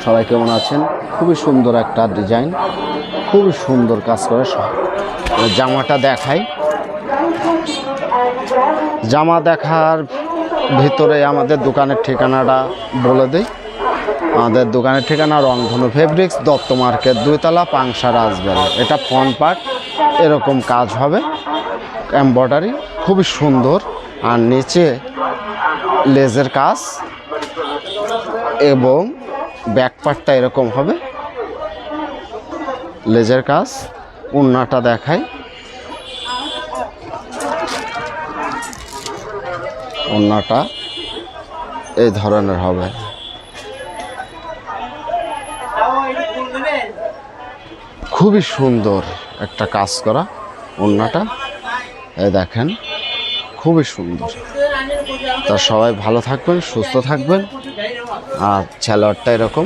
সবাই কেমন আছেন? খুবই সুন্দর একটা ডিজাইন, খুবই সুন্দর কাজ করে। জামাটা দেখাই। জামা দেখার ভিতরে আমাদের দোকানের ঠিকানাটা বলে দিই। আমাদের দোকানের ঠিকানা রংধনু ফেব্রিক্স, দত্ত মার্কেট, 2 তলা, পাংশা, রাজবাড়ী। এটা ফ্রন্ট পার্ট এরকম কাজ হবে, এমব্রয়ডারি খুবই সুন্দর। আর নিচে লেজের কাজ এবং ব্যাক পার্টটা এরকম হবে, লেজের কাজ। ওড়নাটা দেখাই। ওড়নাটা এই ধরনের হবে, খুবই সুন্দর একটা কাজ করা ওড়নাটা। এই দেখেন, খুবই সুন্দর। তা সবাই ভালো থাকবেন, সুস্থ থাকবেন। আর সালোয়ারটা এরকম।